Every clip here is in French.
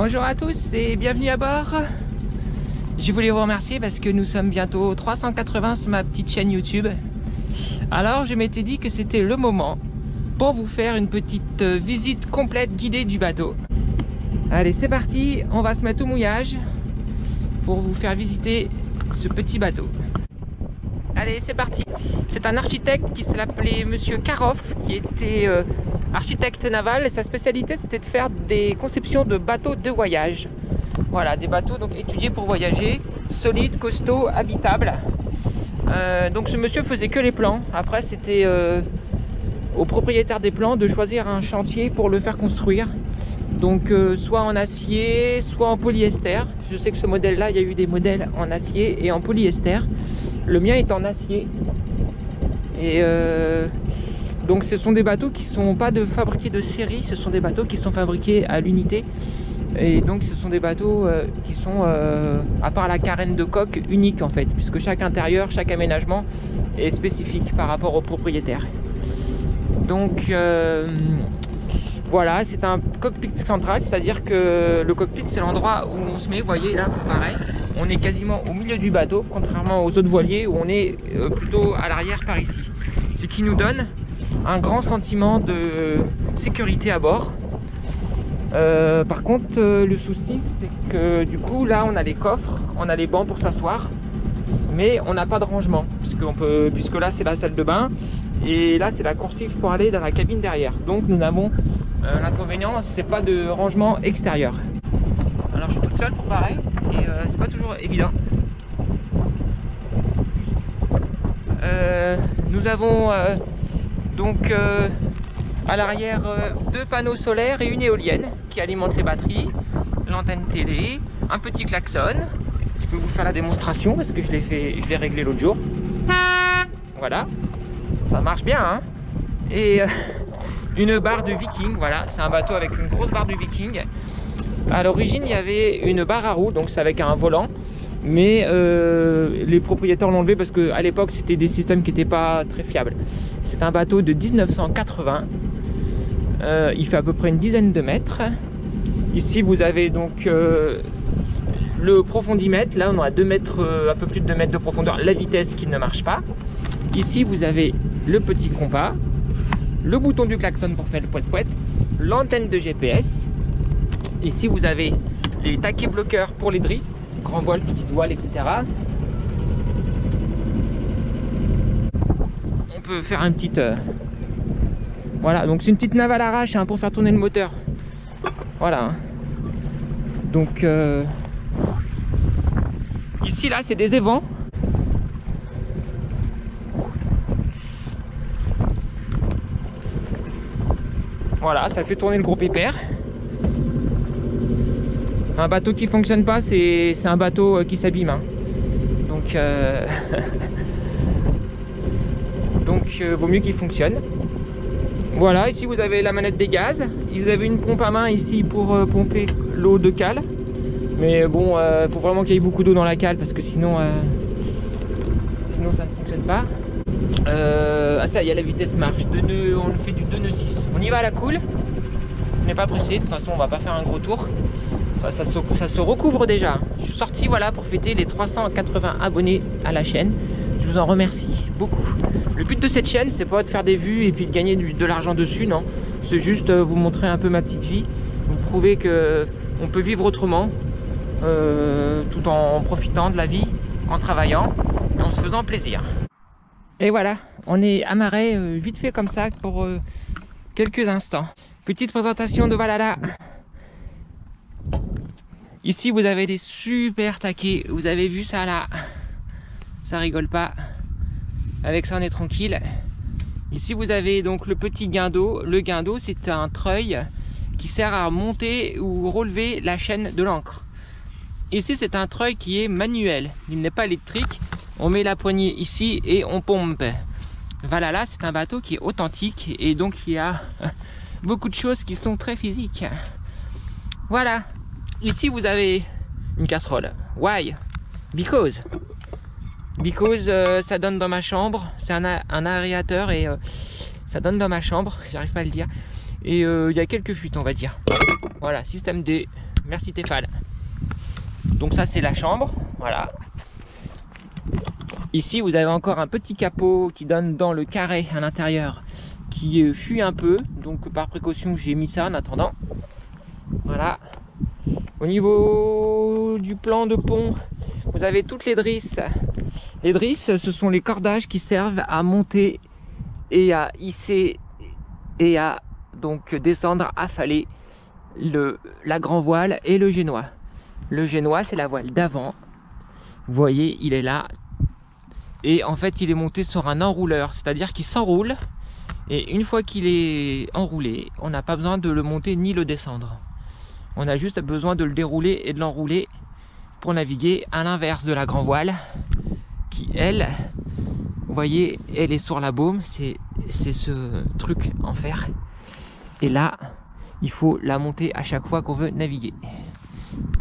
Bonjour à tous et bienvenue à bord. Je voulais vous remercier parce que nous sommes bientôt 380 sur ma petite chaîne YouTube. Alors je m'étais dit que c'était le moment pour vous faire une petite visite complète guidée du bateau. Allez, c'est parti, on va se mettre au mouillage pour vous faire visiter ce petit bateau. Allez, c'est parti. C'est un architecte qui s'appelait Monsieur Karoff, qui était architecte naval, et sa spécialité c'était de faire des conceptions de bateaux de voyage. Voilà, des bateaux donc étudiés pour voyager, solides, costauds, habitables. Donc ce monsieur faisait que les plans. Après c'était au propriétaire des plans de choisir un chantier pour le faire construire. Donc soit en acier, soit en polyester. Je sais que ce modèle là, il y a eu des modèles en acier et en polyester. Le mien est en acier. Et donc ce sont des bateaux qui ne sont pas fabriqués de série, ce sont des bateaux qui sont fabriqués à l'unité. Et donc ce sont des bateaux qui sont, à part la carène de coque, unique en fait, puisque chaque intérieur, chaque aménagement est spécifique par rapport au propriétaire. Donc voilà, c'est un cockpit central, c'est-à-dire que le cockpit c'est l'endroit où on se met, vous voyez là, pareil, on est quasiment au milieu du bateau, contrairement aux autres voiliers où on est plutôt à l'arrière par ici. Ce qui nous donne un grand sentiment de sécurité à bord. Par contre, le souci c'est que du coup là on a les coffres, on a les bancs pour s'asseoir, mais on n'a pas de rangement, puisque là c'est la salle de bain et là c'est la coursive pour aller dans la cabine derrière. Donc nous n'avons l'inconvénient, c'est pas de rangement extérieur. Alors je suis toute seule pour pareil et c'est pas toujours évident. Nous avons donc à l'arrière deux panneaux solaires et une éolienne qui alimente les batteries, l'antenne télé, un petit klaxon. Je peux vous faire la démonstration parce que je l'ai réglé l'autre jour. Voilà, ça marche bien hein. Et une barre de Viking, voilà, c'est un bateau avec une grosse barre de Viking. À l'origine il y avait une barre à roues, donc c'est avec un volant, mais les propriétaires l'ont enlevé parce qu'à l'époque c'était des systèmes qui n'étaient pas très fiables. C'est un bateau de 1980, il fait à peu près une dizaine de mètres. Ici vous avez donc le profondimètre, là on a 2 mètres, un peu plus de 2 mètres de profondeur, la vitesse qui ne marche pas. Ici vous avez le petit compas, le bouton du klaxon pour faire le poète-poète, l'antenne de GPS. Ici vous avez les taquets bloqueurs pour les drisses, grand voile, petite voile, etc. On peut faire un petit voilà, donc c'est une petite nave à l'arrache hein, pour faire tourner le moteur. Voilà. Donc ici là c'est des évents. Voilà, ça fait tourner le gros pépère. Un bateau qui fonctionne pas, c'est un bateau qui s'abîme hein. Donc vaut mieux qu'il fonctionne. Voilà, ici vous avez la manette des gaz. Vous avez une pompe à main ici pour pomper l'eau de cale. Mais bon, faut vraiment qu'il y ait beaucoup d'eau dans la cale parce que sinon ça ne fonctionne pas. Ah ça, il y a la vitesse marche. On fait du 2 nœuds 6. On y va à la cool. On n'est pas pressé. De toute façon, on va pas faire un gros tour. Enfin, ça se recouvre déjà. Je suis sorti voilà pour fêter les 380 abonnés à la chaîne. Je vous en remercie beaucoup. Le but de cette chaîne, c'est pas de faire des vues et puis de gagner de l'argent dessus, non. C'est juste vous montrer un peu ma petite vie, vous prouver que on peut vivre autrement, tout en profitant de la vie, en travaillant et en se faisant plaisir. Et voilà, on est amarré vite fait comme ça pour quelques instants. Petite présentation de Valhalla. Ici vous avez des super taquets, vous avez vu ça là, ça rigole pas, avec ça on est tranquille. Ici vous avez donc le petit guindeau. Le guindeau c'est un treuil qui sert à monter ou relever la chaîne de l'ancre. Ici c'est un treuil qui est manuel, il n'est pas électrique. On met la poignée ici et on pompe. Valhalla c'est un bateau qui est authentique et donc il y a beaucoup de choses qui sont très physiques. Voilà. Ici vous avez une casserole. Why? Because ça donne dans ma chambre. C'est un aérateur et ça donne dans ma chambre. J'arrive pas à le dire. Et il y a quelques fuites on va dire. Voilà, système D. Merci Tefal. Donc ça c'est la chambre, voilà. Ici vous avez encore un petit capot qui donne dans le carré à l'intérieur, qui fuit un peu, donc par précaution j'ai mis ça en attendant. Voilà. Au niveau du plan de pont, vous avez toutes les drisses. Les drisses, ce sont les cordages qui servent à monter et à hisser et à donc descendre, affaler la grand voile et le génois. Le génois, c'est la voile d'avant. Vous voyez, il est là. Et en fait, il est monté sur un enrouleur, c'est-à-dire qu'il s'enroule. Et une fois qu'il est enroulé, on n'a pas besoin de le monter ni le descendre. On a juste besoin de le dérouler et de l'enrouler pour naviguer, à l'inverse de la grand voile qui, elle, vous voyez, elle est sur la baume, c'est ce truc en fer. Et là, il faut la monter à chaque fois qu'on veut naviguer.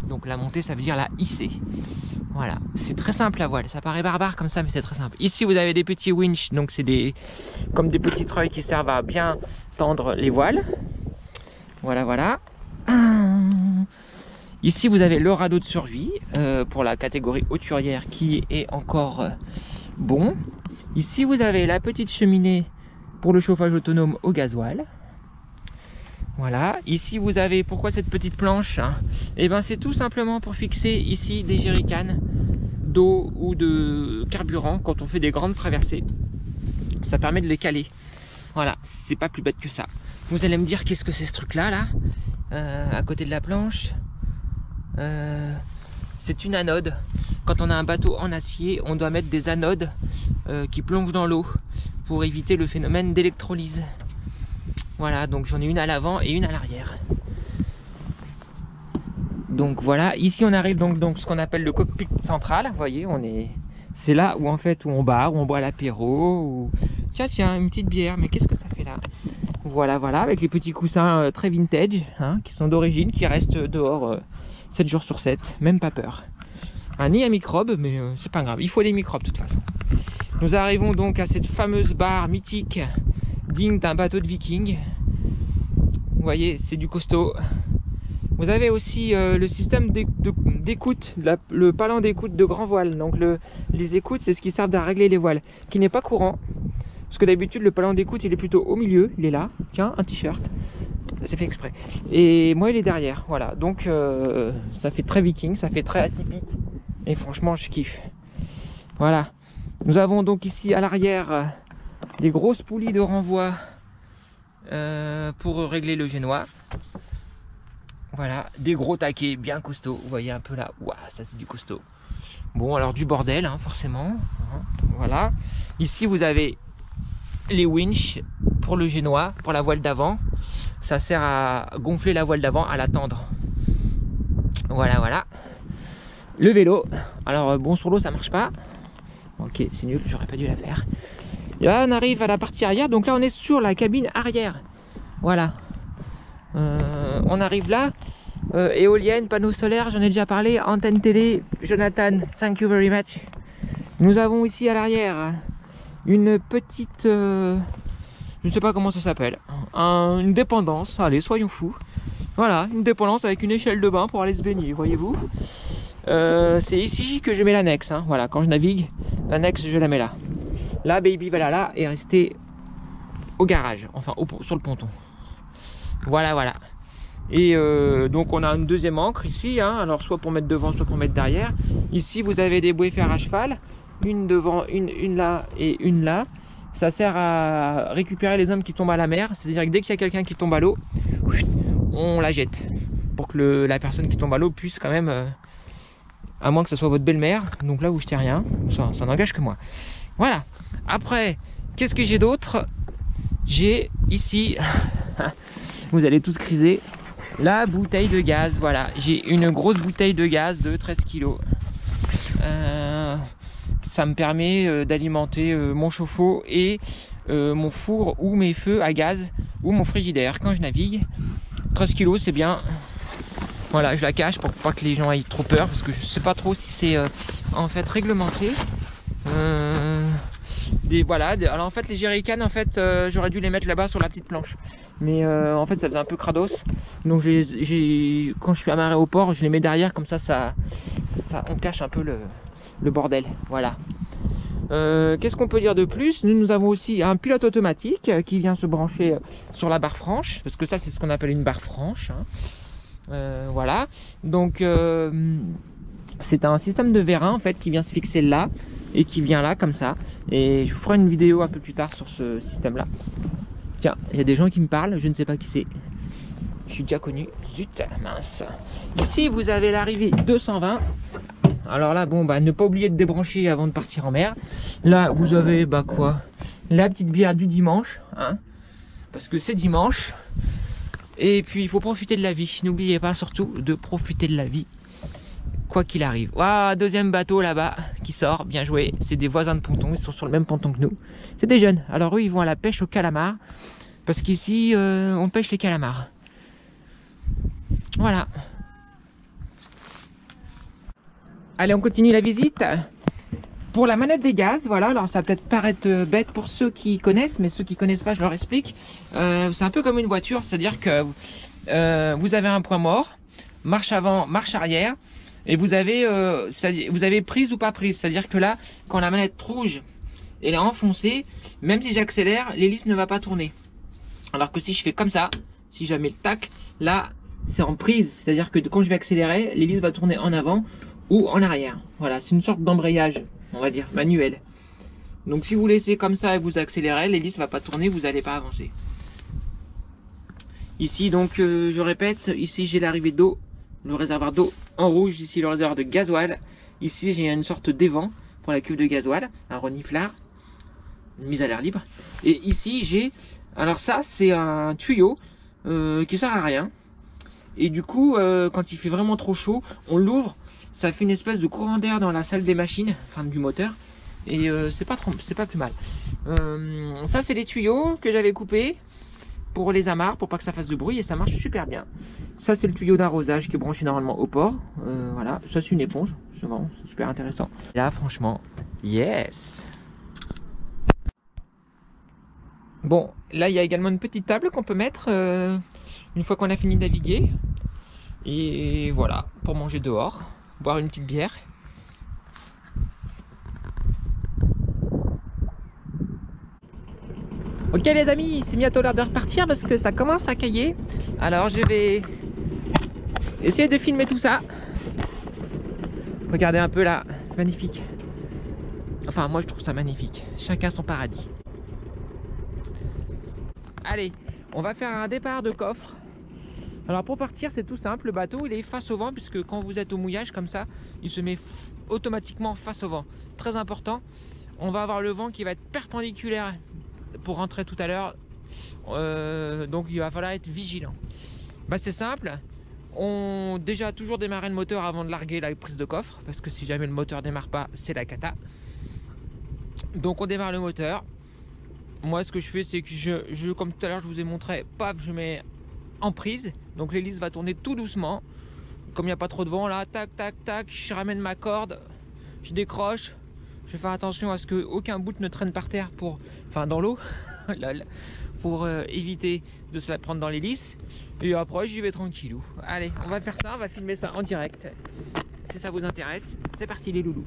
Donc la monter, ça veut dire la hisser. Voilà, c'est très simple la voile, ça paraît barbare comme ça, mais c'est très simple. Ici, vous avez des petits winches, donc c'est comme des petits treuils qui servent à bien tendre les voiles. Voilà, voilà. Ici vous avez le radeau de survie pour la catégorie hauturière qui est encore bon. Ici vous avez la petite cheminée pour le chauffage autonome au gasoil. Voilà, ici vous avez, pourquoi cette petite planche, hein? Et ben c'est tout simplement pour fixer ici des jerrycans d'eau ou de carburant quand on fait des grandes traversées. Ça permet de les caler. Voilà, c'est pas plus bête que ça. Vous allez me dire qu'est-ce que c'est ce truc là à côté de la planche. C'est une anode. Quand on a un bateau en acier, on doit mettre des anodes qui plongent dans l'eau pour éviter le phénomène d'électrolyse. Voilà, donc j'en ai une à l'avant et une à l'arrière. Donc voilà, ici on arrive donc ce qu'on appelle le cockpit central. Vous voyez, c'est là où en fait où on boit l'apéro. Ou... Tiens, une petite bière, mais qu'est-ce que ça fait là? Voilà, avec les petits coussins très vintage, hein, qui sont d'origine, qui restent dehors 7 jours sur 7, même pas peur. Ni un microbe, mais c'est pas grave, il faut des microbes de toute façon. Nous arrivons donc à cette fameuse barre mythique, digne d'un bateau de viking. Vous voyez, c'est du costaud. Vous avez aussi le système d'écoute, le palan d'écoute de grand voile. Donc les écoutes, c'est ce qui sert à régler les voiles, qui n'est pas courant. Parce que d'habitude, le palan d'écoute, il est plutôt au milieu, il est là. Tiens, un t-shirt. C'est fait exprès. Et moi, il est derrière. Voilà, donc ça fait très viking, ça fait très atypique. Et franchement, je kiffe. Voilà. Nous avons donc ici à l'arrière des grosses poulies de renvoi pour régler le génois. Voilà, des gros taquets bien costauds. Vous voyez un peu là. Ouah, ça c'est du costaud. Bon, alors du bordel, hein, forcément. Voilà. Ici, vous avez les winches pour le génois, pour la voile d'avant. Ça sert à gonfler la voile d'avant, à la tendre. Voilà. Le vélo. Alors, bon, sur l'eau, ça marche pas. Ok, c'est nul, j'aurais pas dû la faire. Et là, on arrive à la partie arrière. Donc là, on est sur la cabine arrière. Voilà. On arrive là. Éolienne, panneaux solaires, j'en ai déjà parlé. Antenne télé, Jonathan, thank you very much. Nous avons ici à l'arrière une petite... je ne sais pas comment ça s'appelle. Une dépendance, allez, soyons fous. Voilà, une dépendance avec une échelle de bain pour aller se baigner, voyez-vous. C'est ici que je mets l'annexe, hein. Voilà, quand je navigue, l'annexe, je la mets là. La Baby Valhalla est restée au garage, enfin sur le ponton. Voilà. Et donc on a une deuxième ancre ici, hein, alors soit pour mettre devant, soit pour mettre derrière. Ici vous avez des bouées fer à cheval, une devant, une là et une là. Ça sert à récupérer les hommes qui tombent à la mer, c'est-à-dire que dès qu'il y a quelqu'un qui tombe à l'eau, on la jette. Pour que la personne qui tombe à l'eau puisse quand même, à moins que ce soit votre belle-mère, donc là vous jetez rien, ça n'engage que moi. Voilà, après, qu'est-ce que j'ai d'autre? J'ai ici, vous allez tous criser, la bouteille de gaz. Voilà, j'ai une grosse bouteille de gaz de 13 kg. Ça me permet d'alimenter mon chauffe-eau et mon four ou mes feux à gaz ou mon frigidaire quand je navigue. 13 kg, c'est bien. Voilà, je la cache pour pas que les gens aient trop peur, parce que je sais pas trop si c'est en fait réglementé. Alors en fait les jerrycans, en fait j'aurais dû les mettre là-bas sur la petite planche, mais en fait ça faisait un peu crados, donc quand je suis amarré au port, je les mets derrière, comme ça on cache un peu le bordel. Voilà. Qu'est-ce qu'on peut dire de plus? Nous avons aussi un pilote automatique qui vient se brancher sur la barre franche, parce que ça c'est ce qu'on appelle une barre franche, hein. Voilà, donc c'est un système de vérin en fait qui vient se fixer là et qui vient là comme ça, et je vous ferai une vidéo un peu plus tard sur ce système là. Tiens, il y a des gens qui me parlent, je ne sais pas qui c'est, je suis déjà connu. Zut, mince. Ici vous avez l'arrivée 220. Alors là, bon, bah, ne pas oublier de débrancher avant de partir en mer. Là, vous avez, bah, quoi, la petite bière du dimanche, hein, parce que c'est dimanche. Et puis, il faut profiter de la vie. N'oubliez pas, surtout, de profiter de la vie, quoi qu'il arrive. Waouh, deuxième bateau là-bas qui sort, bien joué. C'est des voisins de ponton, ils sont sur le même ponton que nous. C'est des jeunes. Alors, eux, ils vont à la pêche au calamar, parce qu'ici, on pêche les calamars. Voilà. Allez, on continue la visite. Pour la manette des gaz, voilà, alors ça va peut-être paraître bête pour ceux qui connaissent, mais ceux qui connaissent pas, je leur explique. C'est un peu comme une voiture, c'est-à-dire que vous avez un point mort, marche avant, marche arrière, et vous avez, vous avez prise ou pas prise, c'est-à-dire que là, quand la manette rouge elle est enfoncée, même si j'accélère, l'hélice ne va pas tourner. Alors que si je fais comme ça, si je mets le tac, là, c'est en prise, c'est-à-dire que quand je vais accélérer, l'hélice va tourner en avant ou en arrière. Voilà, c'est une sorte d'embrayage, on va dire, manuel. Donc si vous laissez comme ça et vous accélérez, l'hélice ne va pas tourner, vous n'allez pas avancer. Ici, donc, je répète, ici j'ai l'arrivée d'eau, le réservoir d'eau en rouge, ici le réservoir de gasoil. Ici j'ai une sorte d'évent pour la cuve de gasoil, un reniflard, une mise à l'air libre. Et ici j'ai, alors ça c'est un tuyau qui sert à rien. Et du coup, quand il fait vraiment trop chaud, on l'ouvre. Ça fait une espèce de courant d'air dans la salle des machines, enfin du moteur, et c'est pas plus mal. Ça c'est les tuyaux que j'avais coupés pour les amarres, pour pas que ça fasse de bruit, et ça marche super bien. Ça c'est le tuyau d'arrosage qui est branché normalement au port. Voilà, ça c'est une éponge, c'est vraiment super intéressant. Là franchement, yes. Bon, là il y a également une petite table qu'on peut mettre une fois qu'on a fini de naviguer, et voilà, pour manger dehors, boire une petite bière. Ok les amis, c'est bientôt l'heure de repartir parce que ça commence à cailler. Alors je vais essayer de filmer tout ça. Regardez un peu là, c'est magnifique. Enfin moi je trouve ça magnifique, chacun son paradis. Allez, on va faire un départ de coffre. Alors pour partir c'est tout simple, le bateau il est face au vent, puisque quand vous êtes au mouillage comme ça, il se met automatiquement face au vent. Très important, on va avoir le vent qui va être perpendiculaire pour rentrer tout à l'heure, donc il va falloir être vigilant. Bah, c'est simple, on déjà toujours démarrer le moteur avant de larguer la prise de coffre, parce que si jamais le moteur démarre pas, c'est la cata. Donc on démarre le moteur. Moi ce que je fais c'est que comme tout à l'heure je vous ai montré, paf, je mets en prise, donc l'hélice va tourner tout doucement. Comme il n'y a pas trop de vent là, tac tac tac, je ramène ma corde, je décroche. Je vais faire attention à ce que aucun bout ne traîne par terre, enfin dans l'eau, pour éviter de se la prendre dans l'hélice. Et après j'y vais tranquillou. Allez, on va faire ça, on va filmer ça en direct. Si ça vous intéresse, c'est parti les loulous.